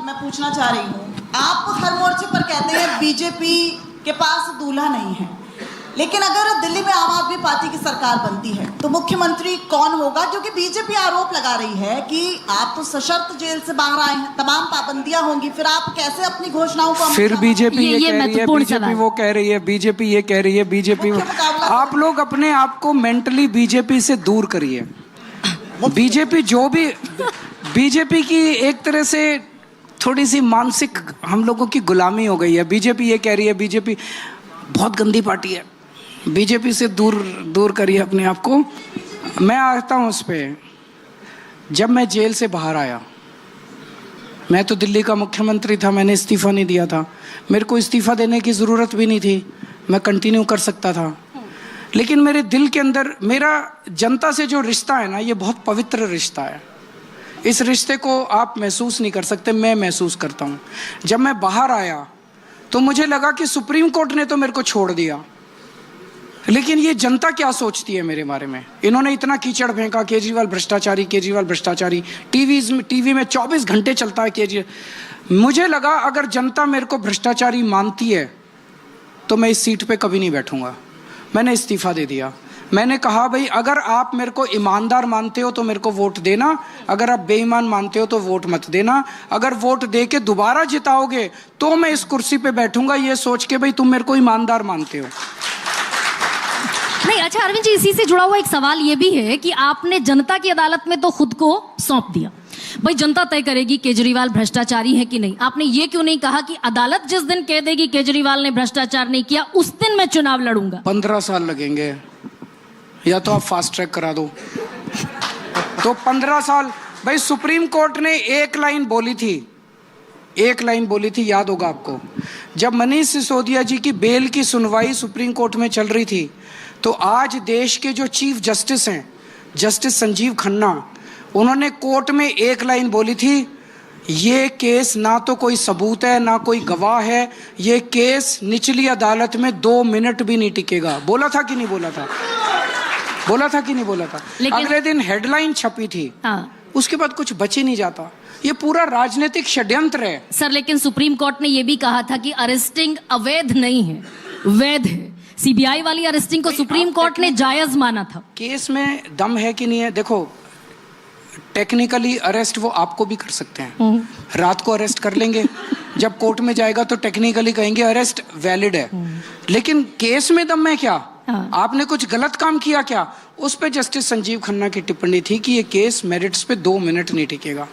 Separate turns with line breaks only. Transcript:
मैं पूछना चाह रही हूँ, आप हर मोर्चे पर कहते हैं बीजेपी के पास दूल्हा नहीं है, लेकिन अगर दिल्ली में आम आदमी पार्टी की सरकार बनती है तो मुख्यमंत्री कौन होगा? क्योंकि बीजेपी आरोप लगा रही है कि आप तो सशर्त जेल से बाहर आए हैं, तमाम पाबंदियां होंगी, फिर आप कैसे अपनी घोषणाओं को?
फिर बीजेपी ये कह रही है, बीजेपी वो कह रही है, बीजेपी ये कह रही है, बीजेपी वो। आप लोग अपने आप को मेंटली बीजेपी से दूर करिए। बीजेपी जो भी, बीजेपी की एक तरह से थोड़ी सी मानसिक हम लोगों की गुलामी हो गई है। बीजेपी ये कह रही है, बीजेपी बहुत गंदी पार्टी है, बीजेपी से दूर दूर करिए अपने आप को। मैं आता हूँ उस पर। जब मैं जेल से बाहर आया, मैं तो दिल्ली का मुख्यमंत्री था, मैंने इस्तीफा नहीं दिया था। मेरे को इस्तीफा देने की ज़रूरत भी नहीं थी, मैं कंटिन्यू कर सकता था। लेकिन मेरे दिल के अंदर मेरा जनता से जो रिश्ता है ना, ये बहुत पवित्र रिश्ता है। इस रिश्ते को आप महसूस नहीं कर सकते, मैं महसूस करता हूँ। जब मैं बाहर आया तो मुझे लगा कि सुप्रीम कोर्ट ने तो मेरे को छोड़ दिया, लेकिन ये जनता क्या सोचती है मेरे बारे में? इन्होंने इतना कीचड़ फेंका, केजरीवाल भ्रष्टाचारी, केजरीवाल भ्रष्टाचारी, टीवी में 24 घंटे चलता है केजरीवाल। मुझे लगा अगर जनता मेरे को भ्रष्टाचारी मानती है तो मैं इस सीट पे कभी नहीं बैठूंगा। मैंने इस्तीफा दे दिया। मैंने कहा भाई, अगर आप मेरे को ईमानदार मानते हो तो मेरे को वोट देना, अगर आप बेईमान मानते हो तो वोट मत देना। अगर वोट दे के दोबारा जिताओगे तो मैं इस कुर्सी पे बैठूंगा, ये सोच के भाई तुम मेरे को ईमानदार मानते हो।
नहीं, अच्छा अरविंद जी, इसी से जुड़ा हुआ एक सवाल ये भी है कि आपने जनता की अदालत में तो खुद को सौंप दिया, भाई जनता तय करेगी केजरीवाल भ्रष्टाचारी है कि नहीं। आपने ये क्यों नहीं कहा कि अदालत जिस दिन कह देगी केजरीवाल ने भ्रष्टाचार नहीं किया, उस दिन मैं चुनाव लड़ूंगा?
15 साल लगेंगे, या तो आप फास्ट ट्रैक करा दो। तो 15 साल। भाई सुप्रीम कोर्ट ने एक लाइन बोली थी, एक लाइन बोली थी, याद होगा आपको, जब मनीष सिसोदिया जी की बेल की सुनवाई सुप्रीम कोर्ट में चल रही थी, तो आज देश के जो चीफ जस्टिस हैं, जस्टिस संजीव खन्ना, उन्होंने कोर्ट में एक लाइन बोली थी, ये केस ना तो कोई सबूत है ना कोई गवाह है, ये केस निचली अदालत में 2 मिनट भी नहीं टिकेगा। बोला था कि नहीं बोला था? बोला था कि नहीं बोला था? अगले दिन हेडलाइन छपी थी।
हाँ।
उसके बाद कुछ बच ही नहीं जाता। ये पूरा राजनीतिक षड्यंत्र है
सर। लेकिन सुप्रीम कोर्ट ने यह भी कहा था कि अरेस्टिंग अवैध नहीं है, वैध है। सीबीआई वाली अरेस्टिंग को सुप्रीम कोर्ट ने जायज माना था।
केस में दम है कि नहीं है? देखो, टेक्निकली अरेस्ट वो आपको भी कर सकते हैं, रात को अरेस्ट कर लेंगे, जब कोर्ट में जाएगा तो टेक्निकली कहेंगे अरेस्ट वैलिड है। लेकिन केस में दम है क्या? आपने कुछ गलत काम किया क्या? उस पे जस्टिस संजीव खन्ना की टिप्पणी थी कि ये केस मेरिट्स पे 2 मिनट नहीं टिकेगा।